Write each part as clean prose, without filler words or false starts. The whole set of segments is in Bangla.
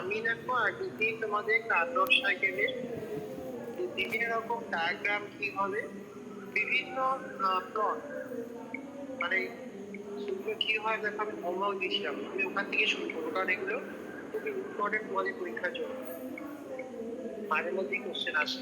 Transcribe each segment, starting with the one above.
আমি দেখো আগের দিন তোমাদের কার্লট সাইকেলে বিভিন্ন রকম ডায়াগ্রাম কি হবে, বিভিন্ন প্লট, মানে সেগুলো কি হয় দেখো আমি হোমওয়ার্ক দিয়েছিলাম, আমি ওখান থেকে শুরু করবো কারণ এগুলো খুব ইম্পর্টেন্ট তোমাদের পরীক্ষার জন্য, মাঝে মধ্যেই কোশ্চেন আসে।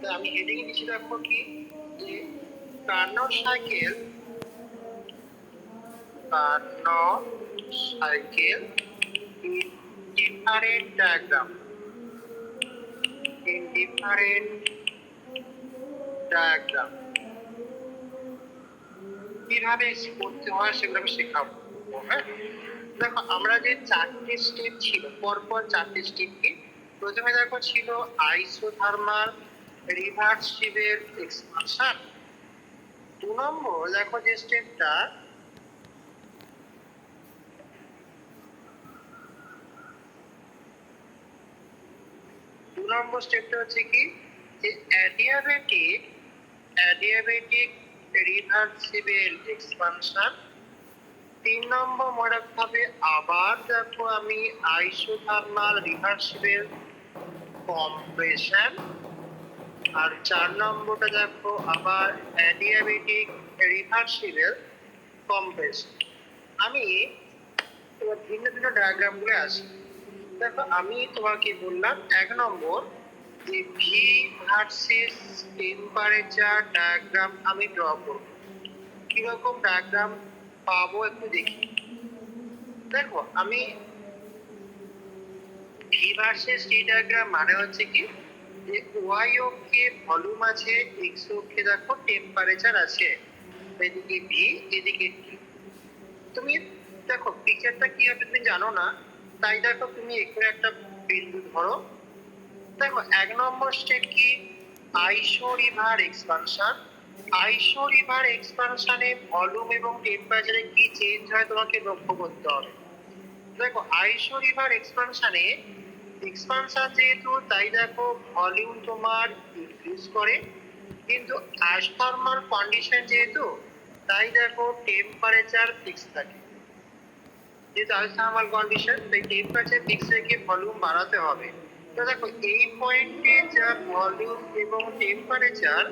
তো আমি হেডিং দিচ্ছি দেখো কি, যে Carnot cycle, Carnot cycle in different diagram, in different diagram কিভাবে করতে হয় সেগুলো আমি শেখাবো। হ্যাঁ, দেখো আমরা যে চারটে স্টেপ ছিল, পরপর চারটে স্টেপ কি, প্রথমে দেখো ছিল আইসোথার্মাল রিভার্সিবল এক্সপানশন। 2 নম্বর দেখো যে স্টেপটা, স্টেপটা হচ্ছে কি, যে অ্যাডিয়াবেটিক রিভার্সিবল এক্সপানশন। 3 নম্বর মনে রাখতে হবে, আবার দেখো আমি আইসোথার্মাল রিভার্সিবল কম্প্রেশন। আর 4 নম্বরটা দেখো আবার অ্যাডিয়াবেটিক রিভার্সিবল কম্প্রেশন। আমি তোমার ভিন্ন ভিন্ন ডায়াগ্রাম গুলো আসি। দেখো আমি তোমাকে বললাম 1 নম্বর যে ভি ভার্সেস টেম্পারেচার ডায়াগ্রাম আমি ড্র করব। কিরকম ডায়াগ্রাম পাবো একটু দেখি। দেখো আমি ভি ভার্সেস টি ডায়াগ্রাম মানে হচ্ছে কি, যে ওয়াই অক্ষে ভলিউম আছে, এক্স অক্ষে দেখো টেম্পারেচার আছে, এদিকে ভি এদিকে টি। তুমি দেখো পিকচারটা কি হবে তুমি জানো না, তাই দেখো তুমি এখানে একটা বিন্দু ধরো। দেখো 1 নম্বর স্টেপ কি, আইসো রিভার এক্সপানশন। আইসো রিভার এক্সপানশনে ভলিউম এবং টেম্পারেচারে কি চেঞ্জ হয় তোমাকে লক্ষ্য করতে হবে। দেখো আইসো রিভার এক্সপানশনে এক্সপানশন যেহেতু, তাই দেখো ভলিউম তোমার ইনক্রিজ করে, কিন্তু আইসোথার্মাল কন্ডিশন যেহেতু, তাই দেখো টেম্পারেচার ফিক্স থাকে। যেহেতু আইসোথার্মাল কন্ডিশন, তাই টেম্পারেচার ফিক্স রেখে ভলিউম বাড়াতে হবে। তো দেখো এই পয়েন্টে যা ভলিউম এবং টেম্পারেচার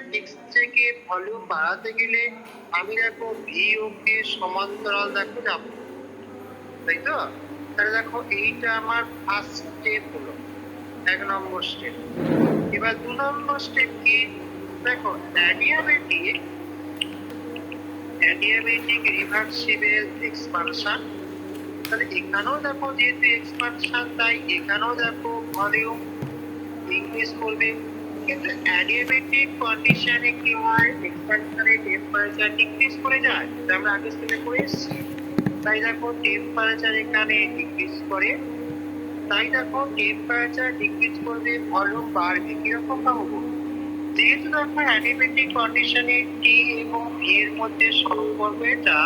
ফিক্স থেকে ভলিউম বাড়াতে গেলে আমি দেখো ভিও কে সমান্তরাল দেখো যাবো, তাই তো। তাহলে দেখো এইটা আমার ফার্স্ট স্টেপ হলো, 1 নম্বর স্টেপ। এবার 2 নম্বর স্টেপ কি, দেখো অ্যাডিয়াবেটিক রিভার্সিবল এক্সপানশন। তাহলে এখানেও দেখো যেহেতু এক্সপানশন, তাই এখানেও দেখো ভলিউম ইনক্রিজ করবে, কিন্তু অ্যাডিয়াবেটিক কন্ডিশনে কি হয়, এক্সপানশনে টেম্পারেচার ডিক্রিজ করে যায়, এটা আমরা আগে স্টেপে করে এসেছি। তাই দেখো টেম্পারেচার এখানে ডিক্রিজ করে, তাই দেখো টেম্পারেচার ডিক্রিজ করবে, ভলিউম বাড়বে। কিরকম পাবো, যেহেতু দেখো অ্যাডিয়াবেটিক কন্ডিশনে টি এবং ভি এর মধ্যে সম্পর্ক এটা,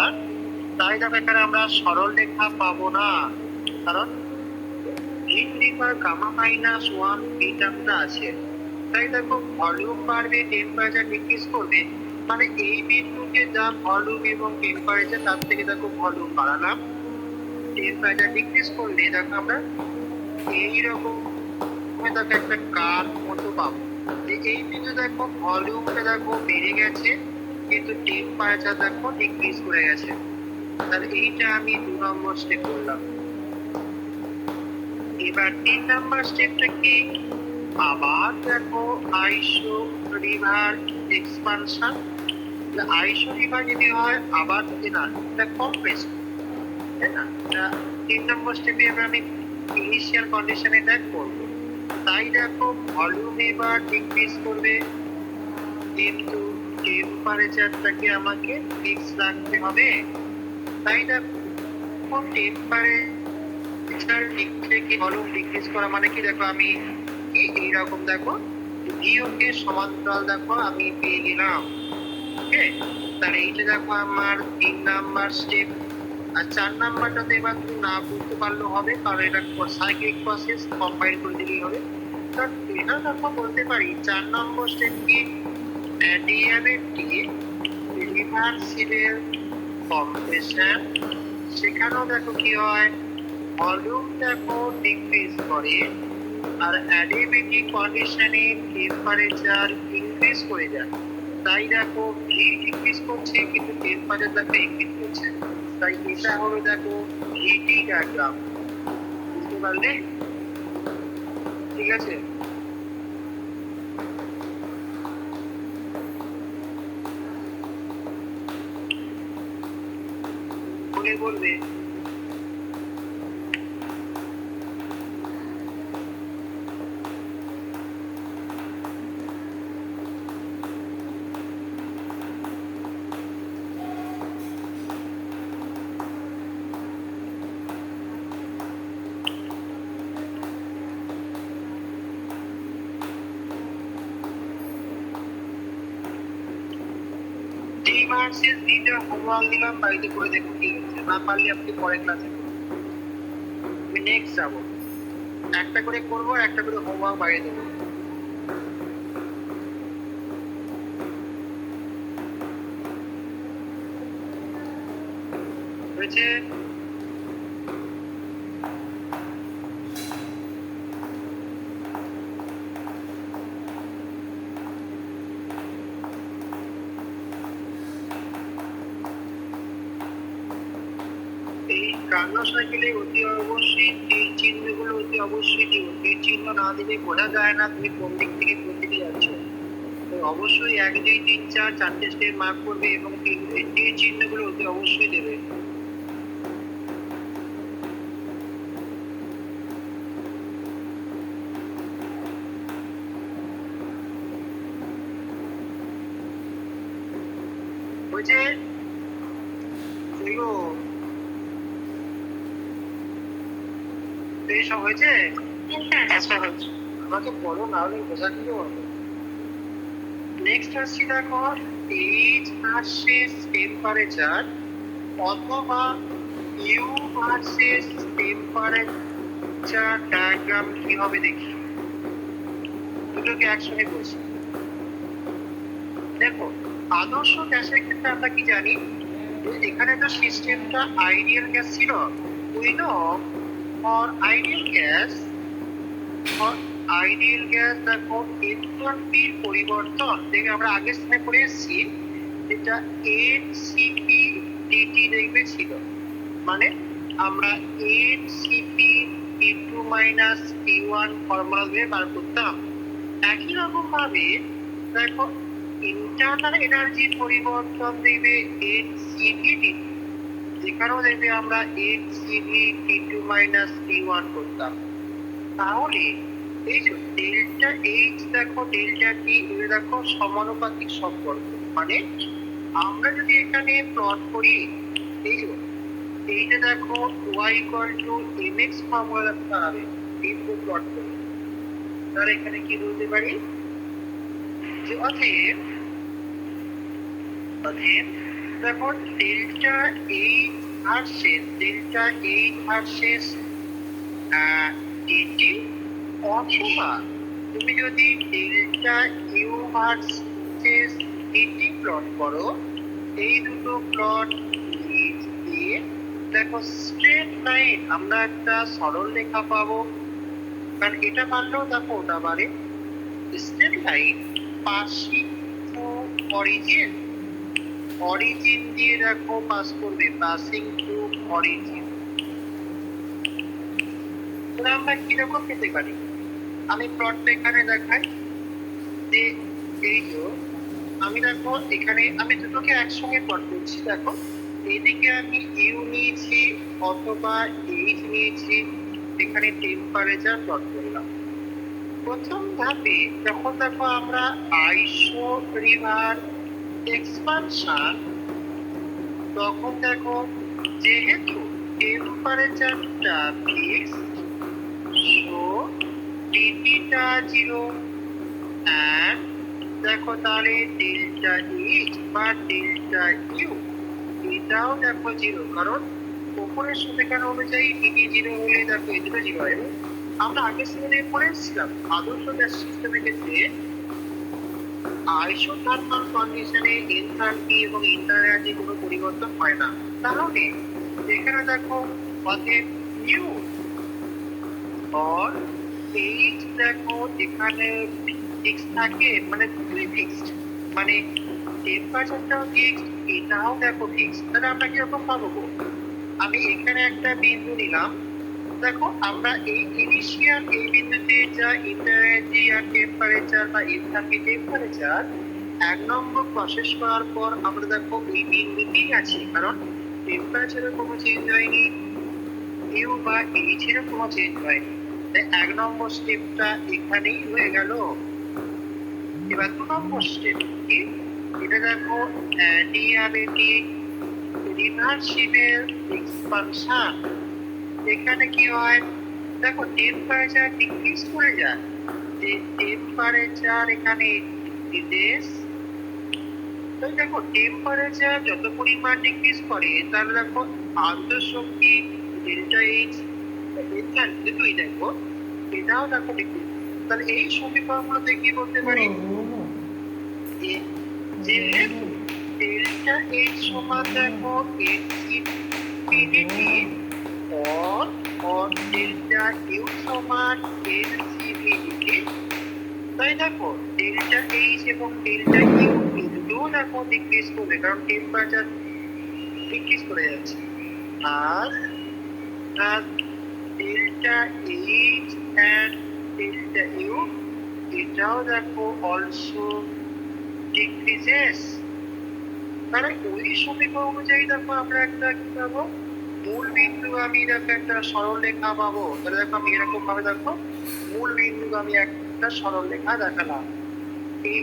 তাই দেখো এখানে আমরা সরল রেখা পাবো না, কারণ গামা মাইনাস 1 এই টার্মটা আছে। তাই দেখো ভলিউম বাড়বে, টেম্পারেচার ডিক্রিজ করবে, মানে এই বিন্দুতে যা ভলিউম এবং টেম্পারেচার, তার থেকে দেখো ভলিউম বাড়ালাম, টেম্পারেচার ডিক্রিজ করলে দেখো আমরা এইরকম দেখো একটা কার্ভ মতো পাবো, যে এই বিন্দু দেখো ভলিউমটা দেখো বেড়ে গেছে, কিন্তু টেম্পারেচার দেখো ডিক্রিজ করে গেছে। তাহলে এইটা আমি 2 নম্বর স্টেপ করলাম। এবার 3 নম্বর স্টেপটা কি, আবার দেখো আইসো রিভার এক্সপানশন। আইসো রিভার যদি হয় আবার যদি না, এটা কম্প্রেশন, তাই না। 3 নম্বর স্টেপে এবার আমি ইনিশিয়াল কন্ডিশনে দেখ করবো, তাই দেখো ভলিউম এবার ডিক্রিজ করবে, কিন্তু টেম্পারেচারটাকে আমাকে ফিক্স রাখতে হবে। তাই দেখো টেম্পারেচার থেকে ভলিউম ডিক্রিজ করা মানে কি, দেখো আমি এইরকম দেখো ভিও কে সমান্তরাল দেখো আমি পেয়ে গেলাম। ওকে, তাহলে এইটা দেখো আমার 3 নাম্বার স্টেপ। আর 4 নাম্বারটাতে এবার তুমি না বুঝতে পারলেও হবে, কারণ এটা সাইক্লিক প্রসেস, কম্বাইন করে দিলেই হবে। এটা দেখো বলতে পারি 4 নম্বর স্টেপ কি, অ্যাডিয়াবেটিক রিভার্সিবল কম্প্রেশন। সেখানেও দেখো কি হয়, ভলিউম দেখো ডিক্রিজ করে, আর অ্যাডিয়াবেটিক কন্ডিশনে টেম্পারেচার ইনক্রিজ করে যায়। তাই দেখো ভি ডিক্রিজ করছে কিন্তু টেম্পারেচার দেখো ইনক্রিজ করছে। তাই এটা হলো দেখো ভিটি ডায়াগ্রাম। বুঝতে পারলে? ঠিক আছে, বলে বলবে। ভার্সেস ডিটা হোমওয়ার্ক দিলাম, বাড়িতে করে দেখো কি হচ্ছে। না পারলে আপনি পরের ক্লাসে আমি নেক্সট যাবো, একটা করে করবো, একটা করে হোমওয়ার্ক বাড়িয়ে দেবো। হয়েছে? এই কার্নার সাইকেলে অতি অবশ্যই তীর চিহ্নগুলো অতি অবশ্যই দিও। তীর চিহ্ন না দিলে বোঝা যায় না তুমি কোন দিক থেকে কোন দিকে যাচ্ছ। তো অবশ্যই 1 2 3 4 4টে স্টেপ মার্ক করবে এবং তীর চিহ্নগুলো অতি অবশ্যই দেবে। বুঝে এগুলো সব হয়েছে? আমাকে বলো, না হলে বোঝা কি হবে। নেক্সট আসছি দেখো এইচ ভার্সেস টেম্পারেচার অথবা ইউ ভার্সেস টেম্পারেচার ডায়াগ্রাম কি হবে দেখি। দুটোকে একসঙ্গে করছি। দেখো আদর্শ গ্যাসের ক্ষেত্রে আমরা কি জানি, এখানে তো সিস্টেমটা আইডিয়াল গ্যাস ছিল। We know for ideal gas দেখো এনথালপির পরিবর্তন দেখে আমরা আগের সময় পড়ে এসেছি, যেটা এনসিপি ডিটি দেখবে ছিল। মানে আমরা এনসিপি টি2 মাইনাস টি1 ফর্মুলা দিয়ে বার করতাম। একই রকম ভাবে দেখো ইন্টারনাল এনার্জির পরিবর্তন দেখবে এনসিভি ডিটি, যেখানেও দেখবে আমরা এনসিভি টি2 মাইনাস টি1 করতাম। তাহলে এই যে ডেল্টা এইচ দেখো ডেল্টা টি এগুলো দেখো সমানুপাতিক সম্পর্ক। মানে আমরা যদি এখানে প্লট করি, এই যে এইটা দেখো y equal to mx formula রাখতে হবে, এইটুকু প্লট করি। তাহলে এখানে কি বলতে পারি যে অতএব দেখো ডেল্টা এইচ ভার্সেস ডিটি, অথবা তুমি যদি delta u versus dt plot করো, এই দুটো প্লট দিয়ে দেখো স্ট্রেট লাইন আমরা একটা সরল রেখা পাবো। কারণ এটা মানলেও দেখো ওটা পারে straight line passing to origin দিয়ে দেখো পাস করবে, পাসিং টু অরিজিন। আমরা কিরকম পেতে পারি, আমি প্লটটা এখানে দেখাই যে এই যে আমি দেখো এখানে আমি দুটোকে একসঙ্গে প্লট করছি। দেখো এদিকে আমি ইউ নিয়েছি অথবা এইচ নিয়েছি, এখানে টেম্পারেচার প্লট করলাম। প্রথম ধাপে যখন দেখো আমরা আইসো রিভার এক্সপানশন, তখন দেখো যেহেতু টেম্পারেচারটা ফিক্সড, সো ডিটিটা 0 এন্ড দেখো তাহলে ডেল্টা এইচ বা ডেল্টা ইউ এটাও দেখো 0, কারণ উপরের সমীকরণ অনুযায়ী ডিটি 0 হলে দেখো এটা 0 হয়। আমরা আগের শ্রেণীতে পড়েছিলাম আদর্শ গ্যাস সিস্টেমের ক্ষেত্রে আইসোথার্মাল কন্ডিশনে এনথালপি এবং ইন্টারনাল এনার্জি কোনো পরিবর্তন হয় না। তাহলে এখানে দেখো অতএব ইউ অর এইচ দেখো এখানে ফিক্স থাকে, মানে দুটোই ফিক্সড, মানে টেম্পারেচারটাও ফিক্সড, এটাও দেখো ফিক্সড। তাহলে আমরা কিরকম পাবো গো? আমি এখানে একটা বিন্দু নিলাম, দেখো আমরা এই ইনিশিয়াল এই বিন্দুতে যা ইন্টারমিডিয়েট টেম্পারেচার বা এনথালপি টেম্পারেচার 1 নম্বর প্রসেস করার পর আমরা দেখো এই বিন্দুতেই আছি, কারণ টেম্পারেচারের কোনো চেঞ্জ হয়নি, ইউ বা এইচ এর কোনো চেঞ্জ হয়নি। তাই 1 নম্বর স্টেপটা এখানেই হয়ে গেল। এবার 2 নম্বর স্টেপ কি? এটা দেখো ডিআরএটি রিভার্সিবল এক্সপানশন। এখানে কি হয় দেখো, টেম্পারেচার ডিক্রিজ করে যায়, যে টেম্পারেচার এখানে ডিক্রিজেস। তো দেখো টেম্পারেচার যত পরিমাণ ডিক্রিজ করে তাহলে দেখো আন্তঃশক্তি ডেল্টা এইচ দুটোই দেখো এটাও দেখো ডিক্রিজ। তাহলে এই সমীকরণগুলোতে কি বলতে পারি যে ডেল্টা এইচ সমান দেখো ইনফিনিটি or delta U সমান ইনফিনিটি। তাই দেখো ডেল্টা এইচ এবং ডেল্টা ইউ কিন্তু দেখো ডিক্রিজ করবে, কারণ টেম্পারেচার ডিক্রিজ করে যাচ্ছে। আর delta H and delta U এটাও দেখো অলসো ডিক্রিজেস। তাহলে ওই সমীকরণ অনুযায়ী দেখো আমরা একটা কি পাবো, মূল বিন্দু আমি দেখো একটা সরল রেখা পাবো। তাহলে দেখো আমি এরকম ভাবে দেখো মূল বিন্দু আমি একটা সরল রেখা দেখালাম। এই